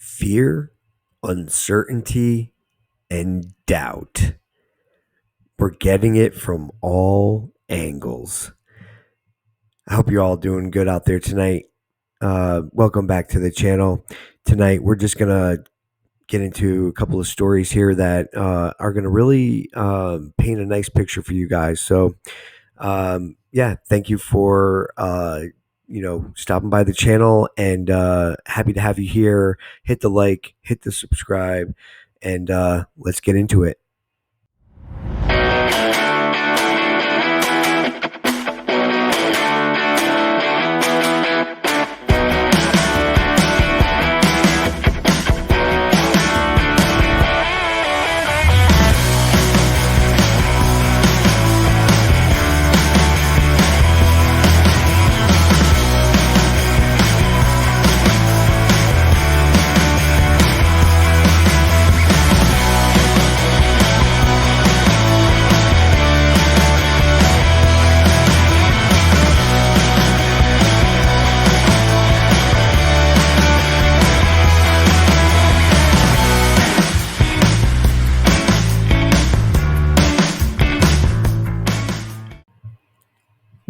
fear, uncertainty, and doubt. We're getting it from all angles. I hope you're all doing good out there tonight. Welcome back to the channel. Tonight, we're just going to get into a couple of stories here that are going to really paint a nice picture for you guys. So, thank you for stopping by the channel, and happy to have you here. Hit the like, hit the subscribe, and let's get into it.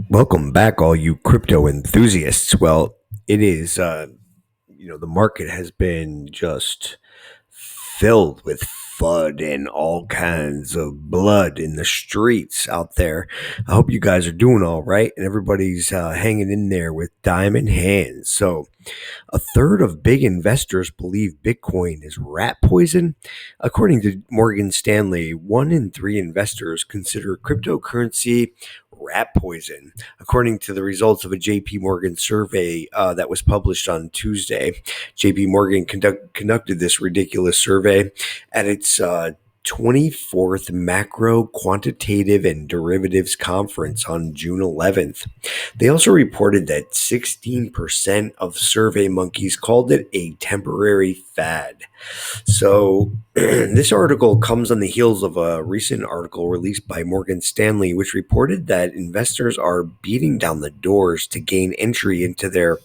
Welcome back, all you crypto enthusiasts. Well, it is, the market has been just filled with FUD and all kinds of blood in the streets out there. I hope you guys are doing all right and everybody's hanging in there with diamond hands. So, a third of big investors believe Bitcoin is rat poison. According to Morgan Stanley, 1 in 3 investors consider cryptocurrency rat poison, according to the results of a JP Morgan survey that was published on Tuesday. JP Morgan conducted this ridiculous survey at its 24th Macro Quantitative and Derivatives Conference on June 11th. They also reported that 16% of survey monkeys called it a temporary fad. So this article comes on the heels of a recent article released by Morgan Stanley, which reported that investors are beating down the doors to gain entry into their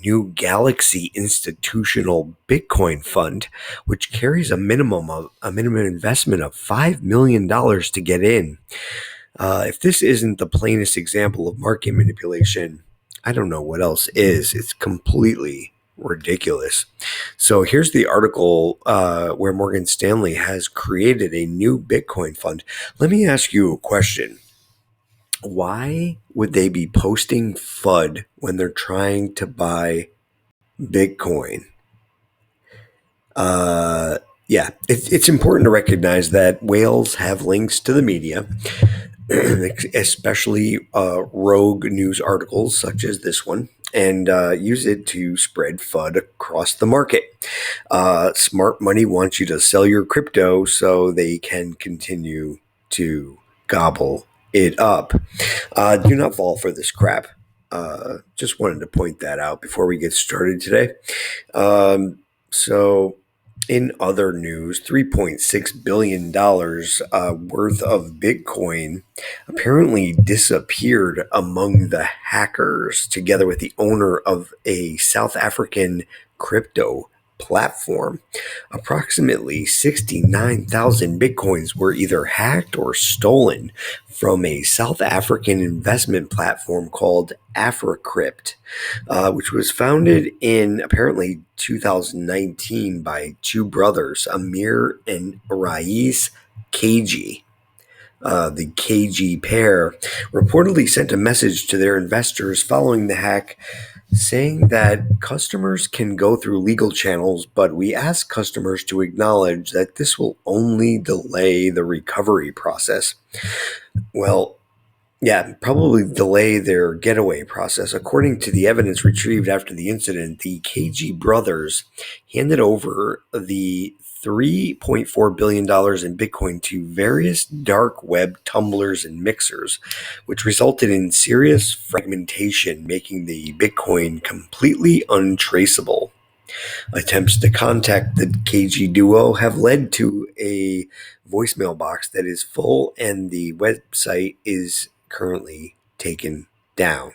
new Galaxy Institutional Bitcoin Fund, which carries a minimum investment of $5 million to get in. If this isn't the plainest example of market manipulation, I don't know what else is. It's completely ridiculous. So here's the article where Morgan Stanley has created a new Bitcoin fund. Let me ask you a question. Why would they be posting FUD when they're trying to buy Bitcoin? It's important to recognize that whales have links to the media, especially rogue news articles such as this one, and use it to spread FUD across the market. Smart money wants you to sell your crypto so they can continue to gobble it up. Do not fall for this crap. Just wanted to point that out before we get started today. So in other news, $3.6 billion worth of Bitcoin apparently disappeared among the hackers, together with the owner of a South African crypto platform. Approximately 69,000 Bitcoins were either hacked or stolen from a South African investment platform called AfriCrypt, which was founded in apparently 2019 by two brothers, Amir and Rais KG. The KG pair reportedly sent a message to their investors following the hack, saying that customers can go through legal channels, but we ask customers to acknowledge that this will only delay the recovery process. Well, yeah, probably delay their getaway process. According to the evidence retrieved after the incident, the KG brothers handed over the $3.4 billion in Bitcoin to various dark web tumblers and mixers, which resulted in serious fragmentation, making the Bitcoin completely untraceable. Attempts to contact the KG duo have led to a voicemail box that is full, and the website is currently taken down.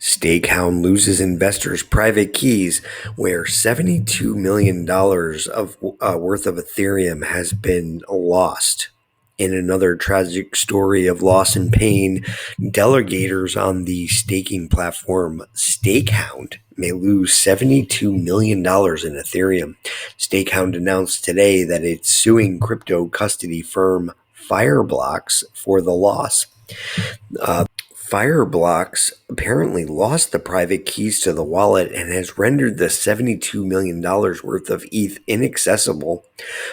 Stakehound loses investors' private keys, where $72 million of worth of Ethereum has been lost. In another tragic story of loss and pain, delegators on the staking platform Stakehound may lose $72 million in Ethereum. Stakehound announced today that it's suing crypto custody firm Fireblocks for the loss. Fireblocks apparently lost the private keys to the wallet and has rendered the $72 million worth of ETH inaccessible.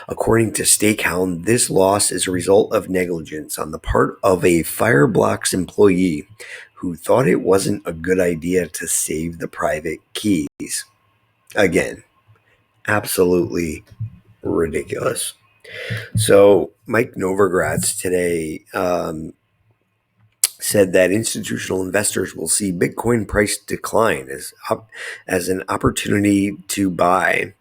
According to Stakehound, this loss is a result of negligence on the part of a Fireblocks employee who thought it wasn't a good idea to save the private keys. Again, absolutely ridiculous. So Mike Novogratz today said that institutional investors will see Bitcoin price decline as an opportunity to buy.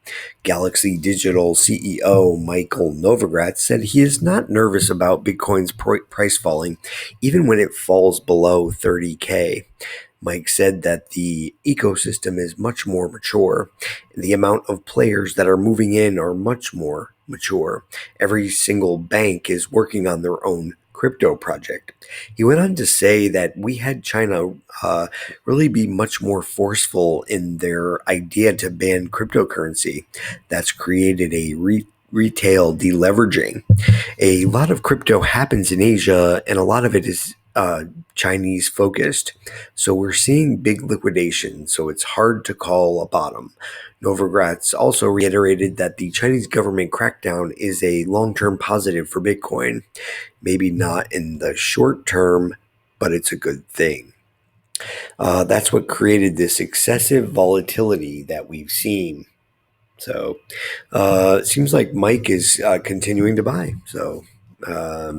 Galaxy Digital CEO Michael Novogratz said he is not nervous about Bitcoin's price falling, even when it falls below 30K. Mike said that the ecosystem is much more mature. The amount of players that are moving in are much more mature. Every single bank is working on their own crypto project. He went on to say that we had China really be much more forceful in their idea to ban cryptocurrency. That's created a retail deleveraging. A lot of crypto happens in Asia, and a lot of it is Chinese focused. So we're seeing big liquidation, so it's hard to call a bottom. Novogratz also reiterated that the Chinese government crackdown is a long-term positive for Bitcoin. Maybe not in the short term, but it's a good thing. That's what created this excessive volatility that we've seen. So it seems like Mike is continuing to buy. So I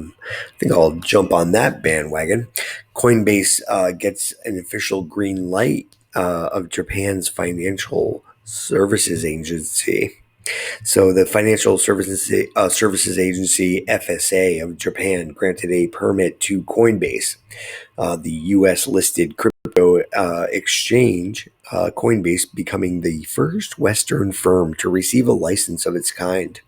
think I'll jump on that bandwagon. Coinbase gets an official green light of Japan's financial services agency. So the Financial Services Agency (FSA) of Japan granted a permit to Coinbase, the U.S.-listed crypto exchange. Coinbase becoming the first Western firm to receive a license of its kind.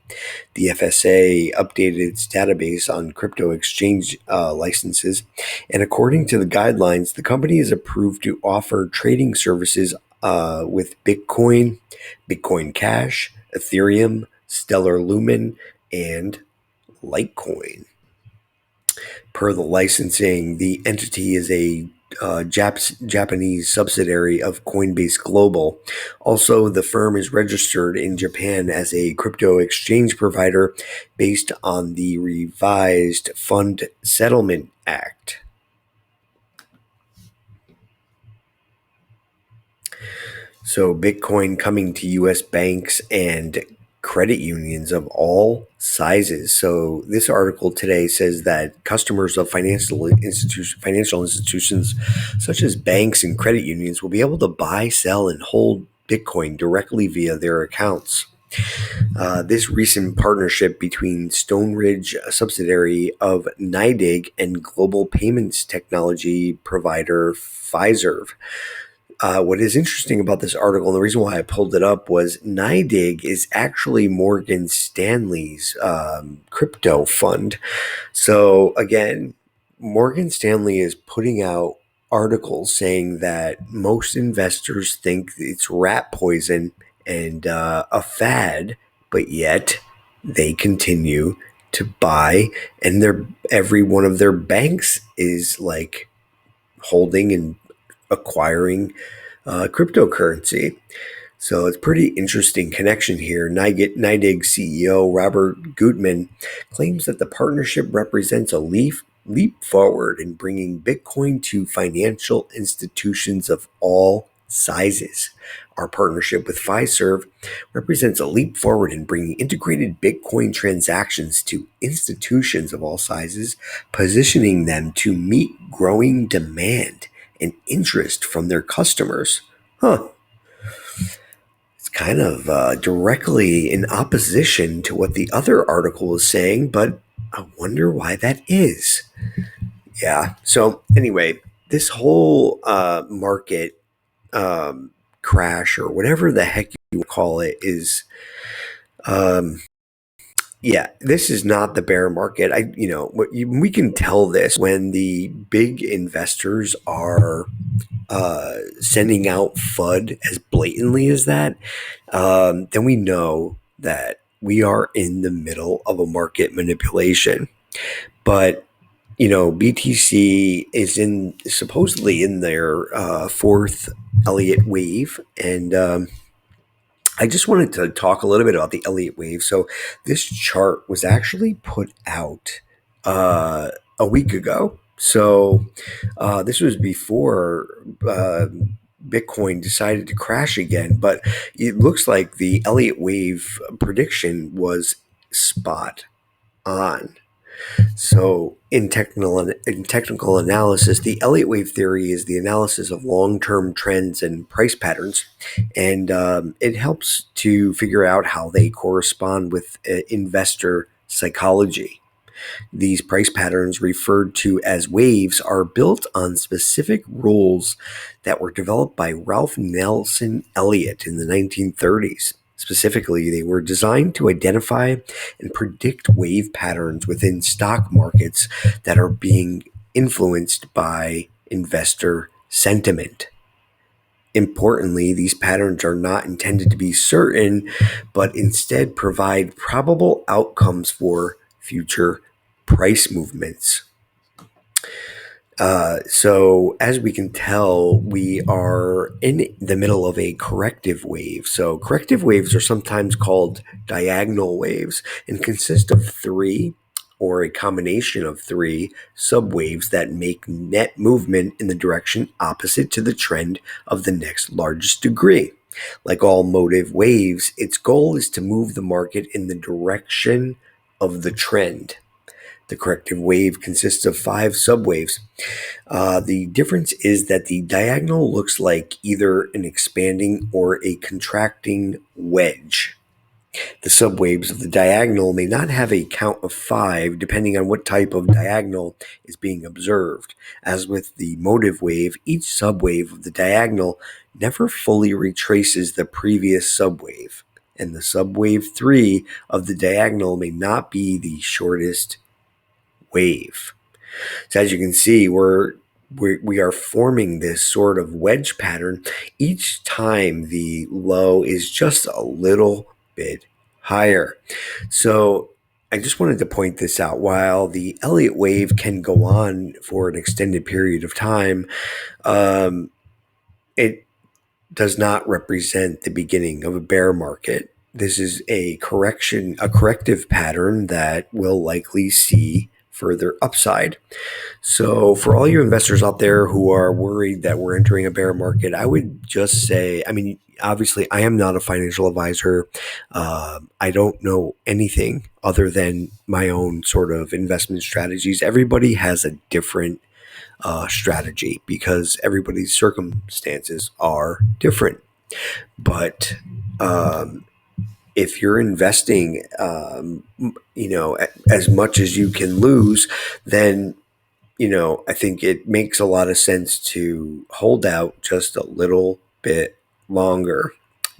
The FSA updated its database on crypto exchange licenses, and according to the guidelines, the company is approved to offer trading services with Bitcoin, Bitcoin Cash, Ethereum, Stellar Lumen, and Litecoin. Per the licensing, the entity is a Japanese subsidiary of Coinbase Global. Also, the firm is registered in Japan as a crypto exchange provider based on the revised Fund Settlement Act. So Bitcoin coming to U.S. banks and credit unions of all sizes. So this article today says that customers of financial institutions such as banks and credit unions will be able to buy, sell, and hold Bitcoin directly via their accounts. This recent partnership between Stone Ridge, a subsidiary of NYDIG, and global payments technology provider Fiserv. What is interesting about this article, and the reason why I pulled it up, was NYDIG is actually Morgan Stanley's crypto fund. So again, Morgan Stanley is putting out articles saying that most investors think it's rat poison and a fad, but yet they continue to buy, and every one of their banks is like holding and acquiring cryptocurrency. So it's pretty interesting connection here. NYDIG CEO Robert Gutman claims that the partnership represents a leap forward in bringing Bitcoin to financial institutions of all sizes. Our partnership with Fiserv represents a leap forward in bringing integrated Bitcoin transactions to institutions of all sizes, positioning them to meet growing demand and interest from their customers. It's kind of directly in opposition to what the other article is saying, but I wonder why that is. Yeah. So anyway, this whole market crash, or whatever the heck you call it, is um, yeah, this is not the bear market. We can tell this when the big investors are sending out FUD as blatantly as that. Then we know that we are in the middle of a market manipulation. But BTC is in supposedly in their fourth Elliott wave, and I just wanted to talk a little bit about the Elliott wave. So this chart was actually put out uh, a week ago. So this was before Bitcoin decided to crash again, but it looks like the Elliott wave prediction was spot on. So, in technical analysis, the Elliott wave theory is the analysis of long-term trends and price patterns, and it helps to figure out how they correspond with investor psychology. These price patterns, referred to as waves, are built on specific rules that were developed by Ralph Nelson Elliott in the 1930s. Specifically, they were designed to identify and predict wave patterns within stock markets that are being influenced by investor sentiment. Importantly, these patterns are not intended to be certain, but instead provide probable outcomes for future price movements. So as we can tell, we are in the middle of a corrective wave. So corrective waves are sometimes called diagonal waves and consist of three, or a combination of three, subwaves that make net movement in the direction opposite to the trend of the next largest degree. Like all motive waves, its goal is to move the market in the direction of the trend. The corrective wave consists of five subwaves. The difference is that the diagonal looks like either an expanding or a contracting wedge. The subwaves of the diagonal may not have a count of five, depending on what type of diagonal is being observed. As with the motive wave, each subwave of the diagonal never fully retraces the previous subwave, and the subwave 3 of the diagonal may not be the shortest wave. So as you can see, we are forming this sort of wedge pattern each time the low is just a little bit higher. So I just wanted to point this out. While the Elliott wave can go on for an extended period of time, it does not represent the beginning of a bear market. This is a corrective pattern that will likely see further upside. So, for all you investors out there who are worried that we're entering a bear market, I would just say, obviously, I am not a financial advisor. I don't know anything other than my own sort of investment strategies. Everybody has a different strategy because everybody's circumstances are different. But if you're investing, as much as you can lose, then I think it makes a lot of sense to hold out just a little bit longer.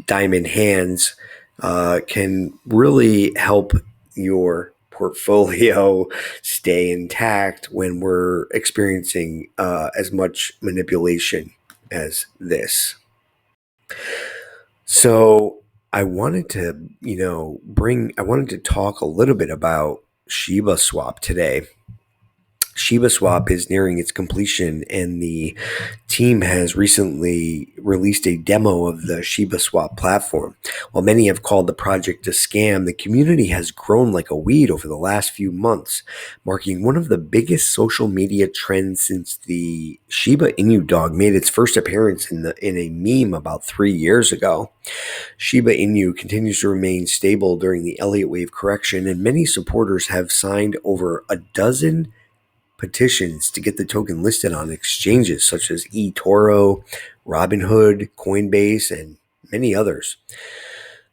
Diamond hands can really help your portfolio stay intact when we're experiencing as much manipulation as this. So I wanted to, I wanted to talk a little bit about Shiba Swap today. Shiba Swap is nearing its completion, and the team has recently released a demo of the Shiba Swap platform. While many have called the project a scam, the community has grown like a weed over the last few months, marking one of the biggest social media trends since the Shiba Inu dog made its first appearance in a meme about 3 years ago. Shiba Inu continues to remain stable during the Elliott wave correction, and many supporters have signed over a dozen petitions to get the token listed on exchanges such as eToro, Robinhood, Coinbase, and many others.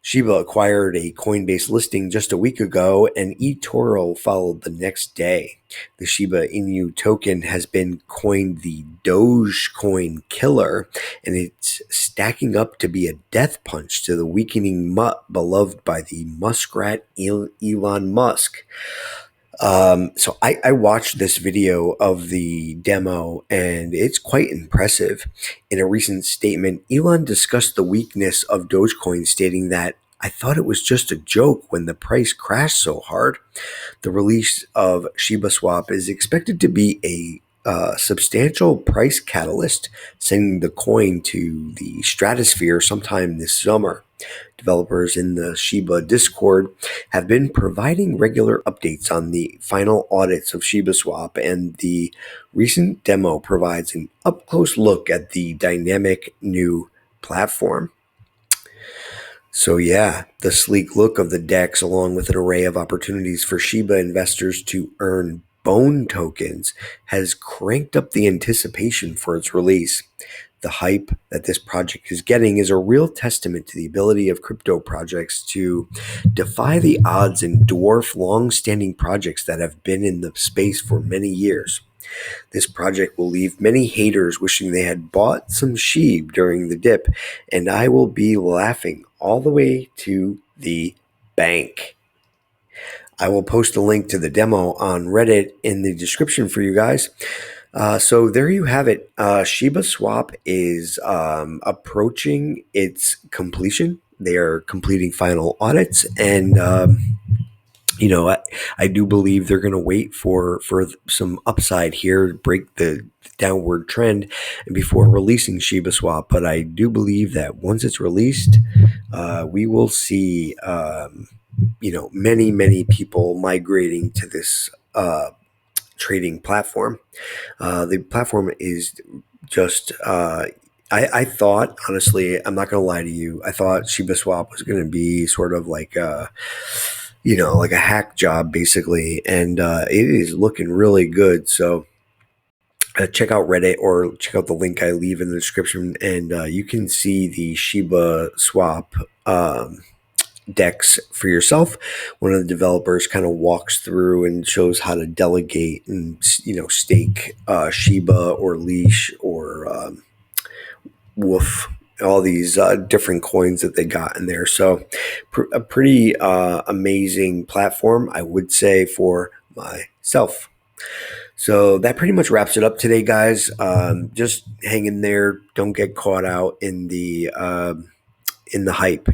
Shiba acquired a Coinbase listing just a week ago, and eToro followed the next day. The Shiba Inu token has been coined the Dogecoin killer, and it's stacking up to be a death punch to the weakening mutt beloved by the muskrat Elon Musk. So I watched this video of the demo, and it's quite impressive. In a recent statement, Elon discussed the weakness of Dogecoin, stating that I thought it was just a joke when the price crashed so hard. The release of Shiba Swap is expected to be a substantial price catalyst, sending the coin to the stratosphere sometime this summer. Developers in the Shiba Discord have been providing regular updates on the final audits of Shiba Swap, and the recent demo provides an up close look at the dynamic new platform. So yeah, the sleek look of the DEX, along with an array of opportunities for Shiba investors to earn Bone tokens, has cranked up the anticipation for its release. The hype that this project is getting is a real testament to the ability of crypto projects to defy the odds and dwarf long-standing projects that have been in the space for many years. This project will leave many haters wishing they had bought some SHIB during the dip, and I will be laughing all the way to the bank. I will post a link to the demo on Reddit in the description for you guys. So there you have it. Shiba Swap is approaching its completion. They are completing final audits, and I do believe they're going to wait for some upside here, break the downward trend, and before releasing Shiba Swap. But I do believe that once it's released, we will see many people migrating to this trading platform. The platform is just I thought, honestly, I'm not going to lie to you, I thought Shiba Swap was going to be sort of like like a hack job basically, and it is looking really good. So check out Reddit or check out the link I leave in the description, and you can see the Shiba Swap DEX for yourself. One of the developers kind of walks through and shows how to delegate and stake Shiba or Leash or Woof, all these different coins that they got in there. So a pretty amazing platform, I would say, for myself. So that pretty much wraps it up today, guys. Just hang in there. Don't get caught out in the hype.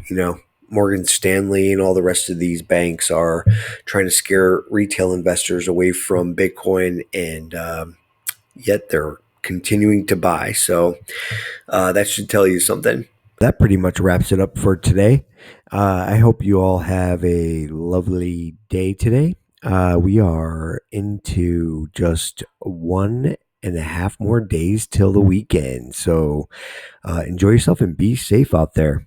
Morgan Stanley and all the rest of these banks are trying to scare retail investors away from Bitcoin, and yet they're continuing to buy. So that should tell you something. That pretty much wraps it up for today. I hope you all have a lovely day today. We are into just 1.5 more days till the weekend. So enjoy yourself and be safe out there.